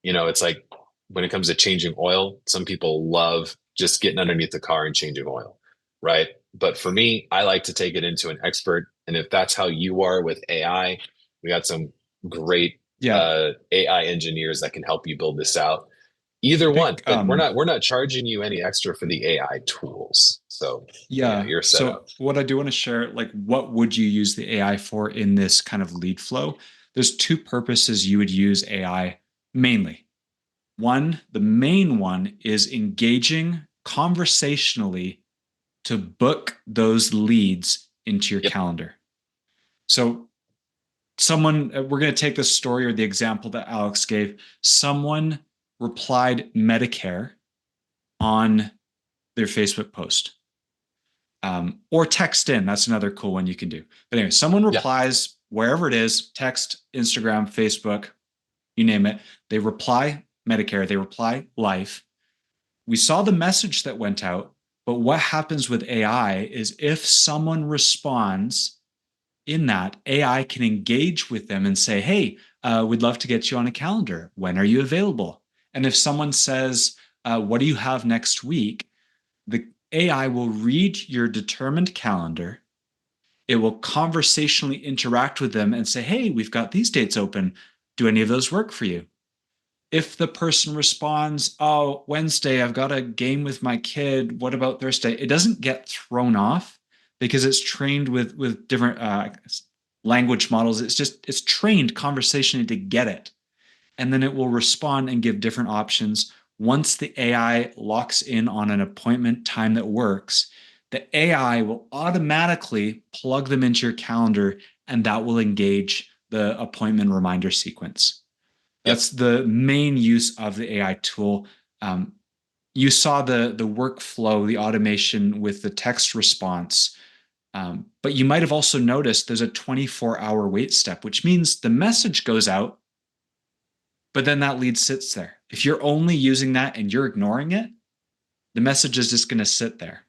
it's like when it comes to changing oil, some people love just getting underneath the car and changing oil, right? But for me, I like to take it into an expert. And if that's how you are with AI, we got some great Yeah. AI engineers that can help you build this out. Either one, Pick but we're not charging you any extra for the AI tools. So Yeah. you're set So up. what I do want to share, like what would you use the AI for in this kind of lead flow? There's two purposes you would use AI mainly. One, the main one is engaging conversationally to book those leads into your Yep. calendar. So we're going to take the story or the example that Alex gave. Someone replied Medicare on their Facebook post. Or text in. That's another cool one you can do. But anyway, someone Yeah. replies wherever it is, text, Instagram, Facebook, you name it. They reply Medicare, they reply life. We saw the message that went out, but what happens with AI is if someone responds in that, AI can engage with them and say, hey, we'd love to get you on a calendar. When are you available? And if someone says, what do you have next week? The AI will read your determined calendar. It will conversationally interact with them and say, hey, we've got these dates open. Do any of those work for you? If the person responds, oh, Wednesday, I've got a game with my kid. What about Thursday? It doesn't get thrown off because it's trained with different language models. It's trained conversationally to get it. And then it will respond and give different options. Once the AI locks in on an appointment time that works, the AI will automatically plug them into your calendar and that will engage the appointment reminder sequence. Yep. That's the main use of the AI tool. Um, you saw the workflow, the automation with the text response. But you might have also noticed there's a 24-hour wait step, which means the message goes out, but then that lead sits there. If you're only using that and you're ignoring it, the message is just going to sit there.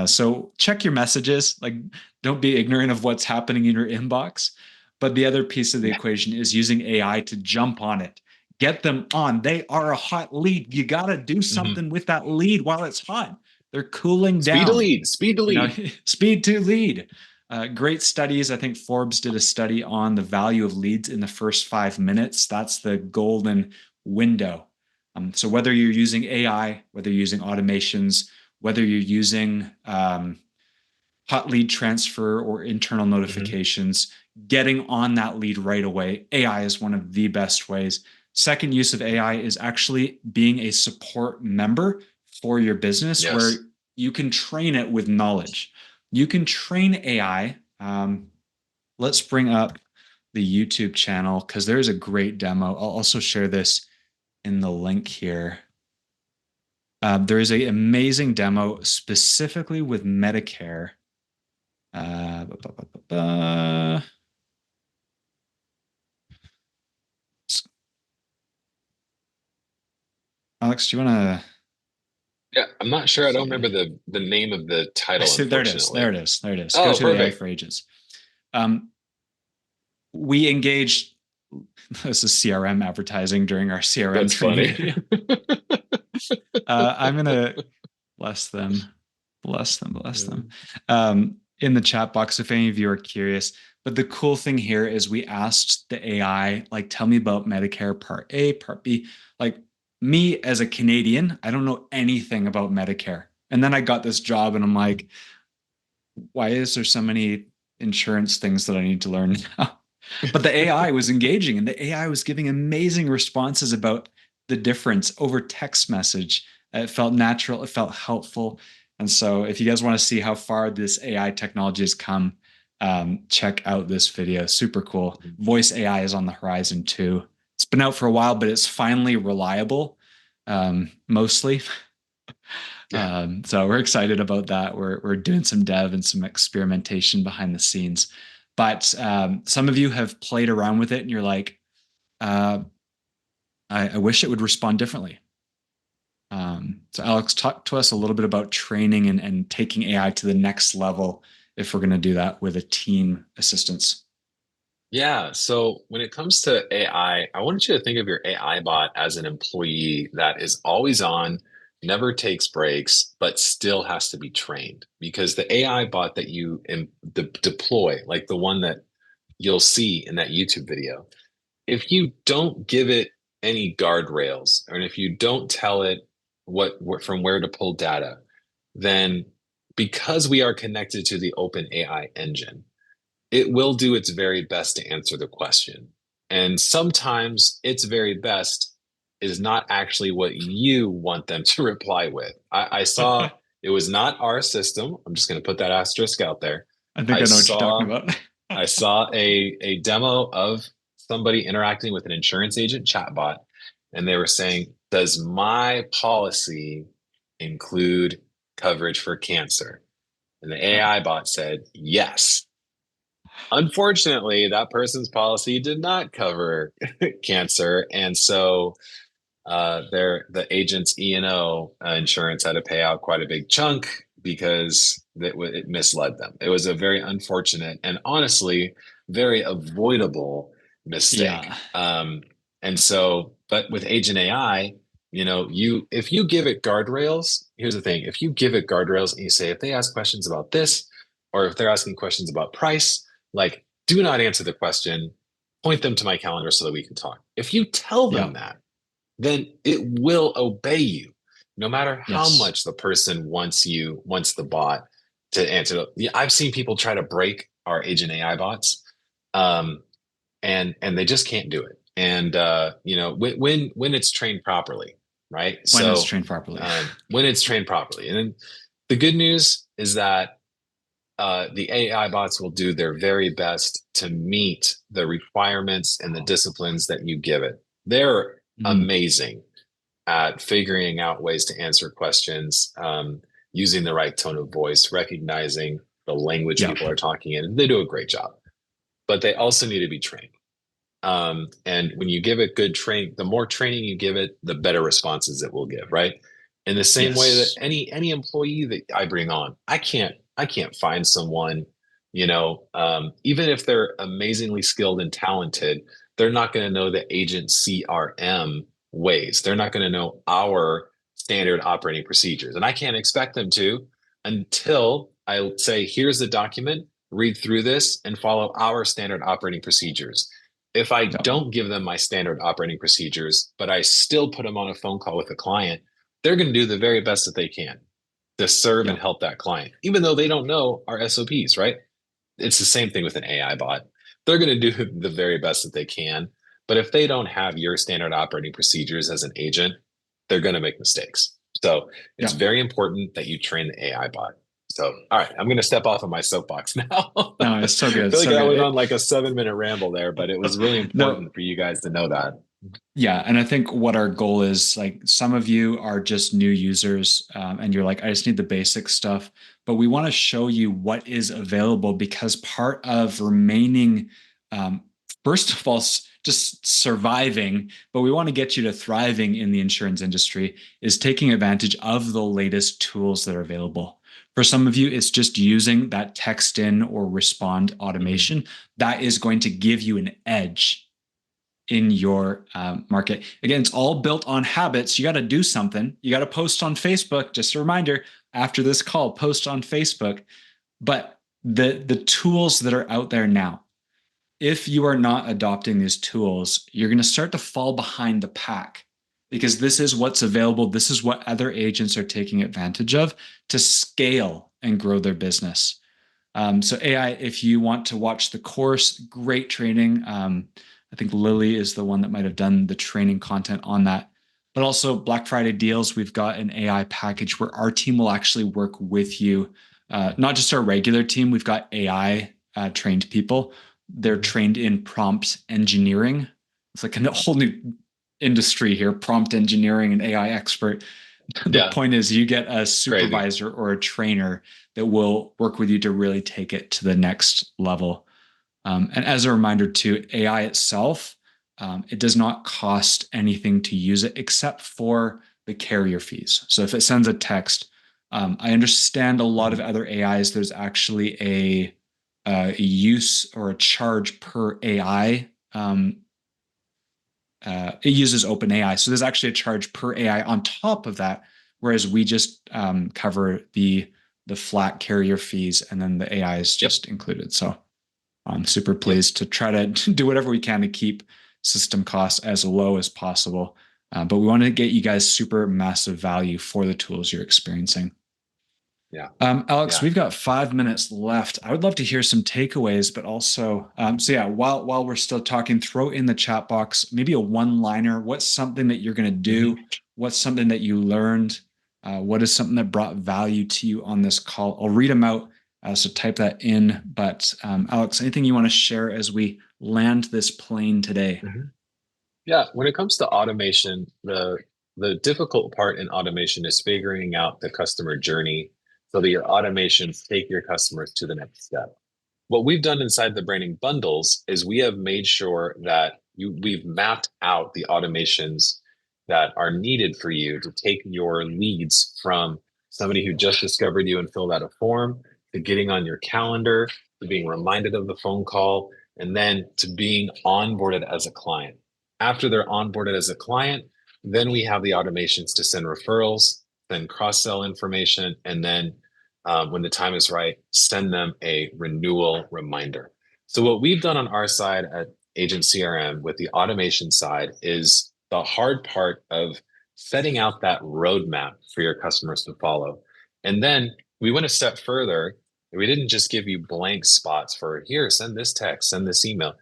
So check your messages. Like, don't be ignorant of what's happening in your inbox. But the other piece of the Yeah. equation is using AI to jump on it, get them on. They are a hot lead. You got to do Mhm. something with that lead while it's hot. They're cooling Speed to down. lead, speed to You know, lead. speed to lead. Great studies. I think Forbes did a study on the value of leads in the first 5 minutes. That's the golden window. So whether you're using AI, whether you're using automations, whether you're using hot lead transfer or internal Mhm. notifications, getting on that lead right away, AI is one of the best ways. Second use of AI is actually being a support member for your business where Yes. you can train it with knowledge. You can train AI. Let's bring up the YouTube channel because there's a great demo. I'll also share this in the link here. There is an amazing demo specifically with Medicare. Uh, ba, ba, ba, ba. Alex, do you want to Yeah, I'm not sure. I don't see? remember the name of the I title, see. There it is. There unfortunately. it is. There it is. Go Oh, to AI perfect. for agents. Um, we engaged. This is CRM advertising during our CRM That's training funny. video. I'm gonna bless them, bless them, bless them. In the chat box, if any of you are curious. But the cool thing here is we asked the AI, like, tell me about Medicare Part A, Part B. Like, me as a Canadian, I don't know anything about Medicare. And then I got this job and I'm like, why is there so many insurance things that I need to learn now? But the AI was engaging and the AI was giving amazing responses about the difference over text message. It felt natural, it felt helpful. And so, if you guys want to see how far this AI technology has come, check out this video. Super cool. Voice AI is on the horizon too. It's been out for a while, but it's finally reliable, mostly. Yeah. So we're excited about that. We're doing some dev and some experimentation behind the scenes. But some of you have played around with it, and you're like, uh, I wish it would respond differently. So Alex, talk to us a little bit about training and taking AI to the next level if we're going to do that with a team assistance. Yeah. So when it comes to AI, I want you to think of your AI bot as an employee that is always on, never takes breaks, but still has to be trained. Because the AI bot that you deploy, like the one that you'll see in that YouTube video, if you don't give it any guardrails, and if you don't tell it from where to pull data, then because we are connected to the open AI engine, it will do its very best to answer the question. And sometimes its very best is not actually what you want them to reply with. I saw I it was not our system. I'm just going to put that asterisk out there. think I I know what you're talking saw about. I saw a demo of somebody interacting with an insurance agent chatbot, and they were saying, "Does my policy include coverage for cancer?" And the Yeah. AI bot said, "Yes." Unfortunately, that person's policy did not cover cancer, and so the agent's E&O insurance had to pay out quite a big chunk because it misled them. It was a very unfortunate and honestly very avoidable mistake. Yeah. And so, but with Agent AI, you if you give it guardrails, here's the thing: if you give it guardrails and you say if they ask questions about this, or if they're asking questions about price, like do not answer the question. Point them to my calendar so that we can talk. If you tell them Yeah. that, then it will obey you no matter how Yes. much the person wants the bot to answer. I've seen people try to break our agent AI bots, um, and they just can't do it. And when it's trained properly, right? When it's So trained properly. when it's trained properly, and then the good news is that the AI bots will do their very best to meet the requirements and the disciplines that you give it. They're Mhm. amazing at figuring out ways to answer questions, using the right tone of voice, recognizing the language Yeah. people are talking in. They do a great job, but they also need to be trained. And when you give it good training, the more training you give it, the better responses it will give, right? In the same way that Yes. any employee that I bring on, I can't find someone, even if they're amazingly skilled and talented, they're not going to know the agent CRM ways. They're not going to know our standard operating procedures. And I can't expect them to until I say, here's the document, read through this and follow our standard operating procedures. If I Yeah. don't give them my standard operating procedures, but I still put them on a phone call with a client, they're going to do the very best that they can to serve and Yeah. help that client, even though they don't know our SOPs, right? It's the same thing with an AI bot. They're going to do the very best that they can. But if they don't have your standard operating procedures as an agent, they're going to make mistakes. So it's Yeah. very important that you train the AI bot. So, all right, I'm going to step off of my soapbox now. No, it's so I good. feel like So I good. went on like a 7 minute ramble there, but it was really No, important for you guys to know that. yeah. And I think what our goal is, like, some of you are just new users, and you're like, I just need the basic stuff. But we want to show you what is available, because part of remaining, um, first of all, just surviving, but we want to get you to thriving in the insurance industry, is taking advantage of the latest tools that are available. For some of you, it's just using that text in or respond Mhm. automation that is going to give you an edge in your market. Again, it's all built on habits. You got to do something. You got to post on Facebook. Just a reminder, after this call, post on Facebook. But the tools that are out there now, if you are not adopting these tools, you're going to start to fall behind the pack, because this is what's available. This is what other agents are taking advantage of to scale and grow their business. So AI, if you want to watch the course, great training. I think Lily is the one that might have done the training content on that. But also Black Friday deals, we've got an AI package where our team will actually work with you. Not just our regular team, we've got AI trained people. They're Mhm. trained in prompt engineering. It's like a whole new industry here, prompt engineering and AI expert. The Yeah, point is, you get a crazy. supervisor or a trainer that will work with you to really take it to the next level. And as a reminder too, AI itself, it does not cost anything to use it except for the carrier fees. So if it sends a text, I understand a lot of Mhm. other AIs, there's actually a use or a charge per AI. It uses OpenAI, so there's actually a charge per AI on top of that, whereas we just cover the flat carrier fees, and then the AI is Yep. just included. So I'm super Yep. pleased to try to do whatever we can to keep system costs as low as possible. But we want to get you guys super massive value for the tools you're experiencing. Yeah. Alex, Yeah. we've got 5 minutes left. I would love to hear some takeaways, but also, so yeah, while we're still talking, throw in the chat box maybe a one-liner. What's something that you're going to Mhm. do? What's something that you learned? What is something that brought value to you on this call? I'll read them out, so type that in. But Alex, anything you want to share as we land this plane today? Mhm. Yeah, when it comes to automation, the difficult part in automation is figuring out the customer journey so that your automations take your customers to the next step. What we've done inside the branding bundles is we have made sure that we've mapped out the automations that are needed for you to take your leads from somebody who just discovered you and filled out a form to getting on your calendar to being reminded of the phone call and then to being onboarded as a client. After they're onboarded as a client, then we have the automations to send referrals, then cross sell information, and then when the time is right, send them a renewal reminder. So, what we've done on our side at Agent CRM with the automation side is the hard part of setting out that roadmap for your customers to follow. And then we went a step further. We didn't just give you blank spots for here, send this text, send this email.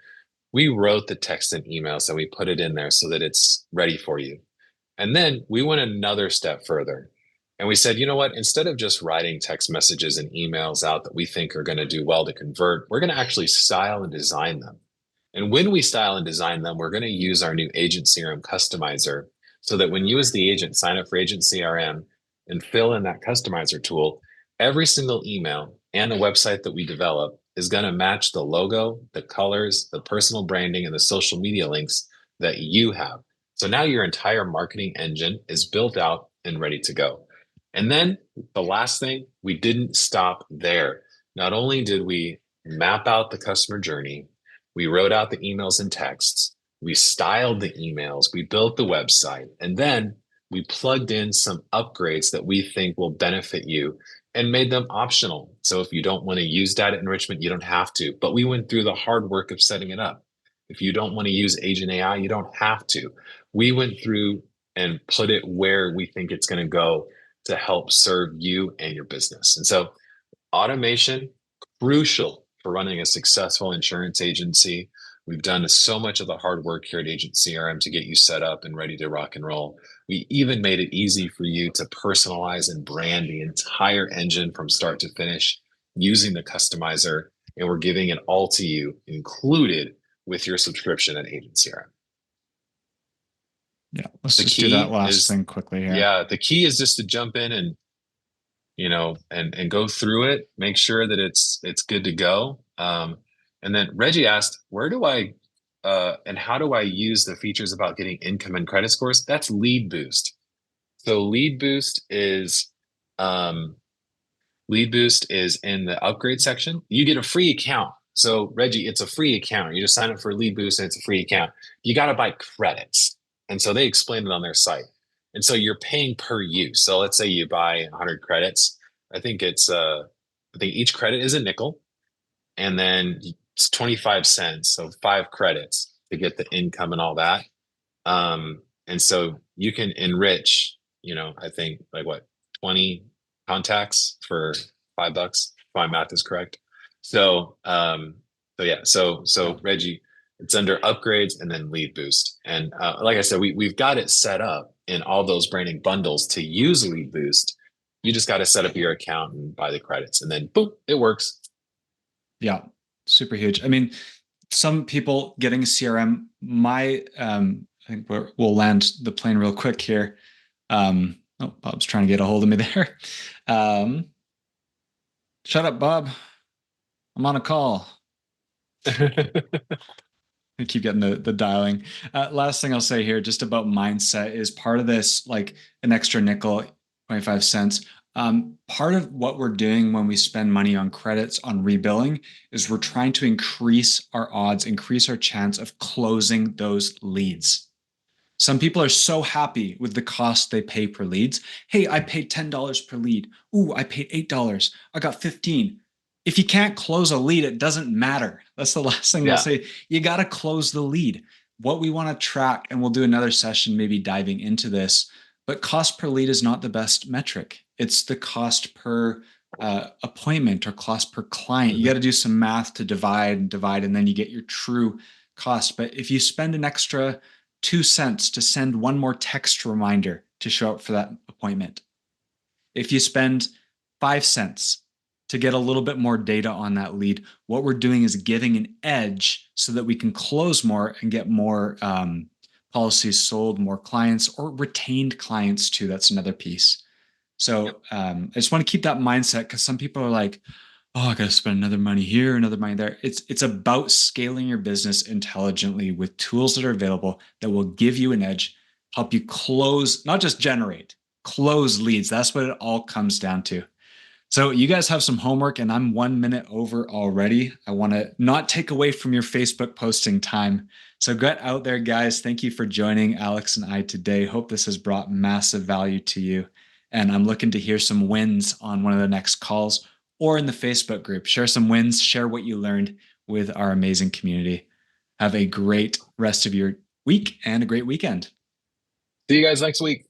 We wrote the text and emails and we put it in there so that it's ready for you. And then we went another step further. And we said, you know what? Instead of just writing text messages and emails out that we think are going to do well to convert, we're going to actually style and design them. And when we style and design them, we're going to use our new Agent CRM customizer so that when you as the agent sign up for Agent CRM and fill in that customizer tool, every single email and a website that we develop is going to match the logo, the colors, the personal branding, and the social media links that you have. So now your entire marketing engine is built out and ready to go. And then the last thing, we didn't stop there. Not only did we map out the customer journey, we wrote out the emails and texts, we styled the emails, we built the website, and then we plugged in some upgrades that we think will benefit you and made them optional. So if you don't want to use data enrichment, you don't have to. But we went through the hard work of setting it up. If you don't want to use Agent AI, you don't have to. We went through and put it where we think it's going to go to help serve you and your business. And so automation, crucial for running a successful insurance agency. We've done so much of the hard work here at Agent CRM to get you set up and ready to rock and roll. We even made it easy for you to personalize and brand the entire engine from start to finish using the customizer. And we're giving it all to you, included with your subscription at Agent CRM. Yeah, let's The just do that key last is, thing quickly here. yeah, the key is just to jump in and and go through it, make sure that it's good to go. And then Reggie asked, where do I and how do I use the features about getting income and credit scores? That's Lead Boost. So um, Lead Boost is in the upgrade section. You get a free account. So Reggie, it's a free account. You just sign up for Lead Boost and it's a free account. You got to buy credits. And so they explain it on their site. And so you're paying per use. So let's say you buy 100 credits. I think I think each credit is a nickel and then it's 25 cents. So 5 credits to get the income and all that. And so you can enrich, I think like what, 20 contacts for $5, if my math is correct. So, so Yeah. Reggie, it's under upgrades and then lead boost. And like I said, we've got it set up in all those branding bundles to use lead boost. You just got to set up your account and buy the credits, and then boom, it works. Yeah. Super huge. I mean, some people getting a CRM, I think we'll land the plane real quick here. Oh, Bob's trying to get a hold of me there. Um, Shut up, Bob. I'm on a call. I keep getting the dialing. Last thing I'll say here, just about mindset, is part of this, like an extra nickel, 25 cents. Part of what we're doing when we spend money on credits, on rebilling, is we're trying to increase our odds, increase our chance of closing those leads. Some people are so happy with the cost they pay per leads. Hey, I paid $10 per lead. Ooh, I paid $8. I got 15. If you can't close a lead, it doesn't matter. That's the last thing I'll Yeah. say. You got to close the lead. What we want to track, and we'll do another session maybe diving into this, but cost per lead is not the best metric. It's the cost per appointment or cost per client. You got to do some math to divide, and then you get your true cost. But if you spend an extra 2 cents to send one more text reminder to show up for that appointment, if you spend 5 cents to get a little bit more data on that lead, what we're doing is giving an edge so that we can close more and get more policies sold, more clients, or retained clients too. That's another piece. So I just want to keep that mindset, because some people are like, oh, I got to spend another money here, another money there. It's about scaling your business intelligently with tools that are available that will give you an edge, help you close, not just generate, close leads. That's what it all comes down to. So you guys have some homework, and I'm 1 minute over already. I want to not take away from your Facebook posting time. So get out there, guys. Thank you for joining Alex and I today. Hope this has brought massive value to you. And I'm looking to hear some wins on one of the next calls or in the Facebook group. Share some wins, share what you learned with our amazing community. Have a great rest of your week and a great weekend. See you guys next week.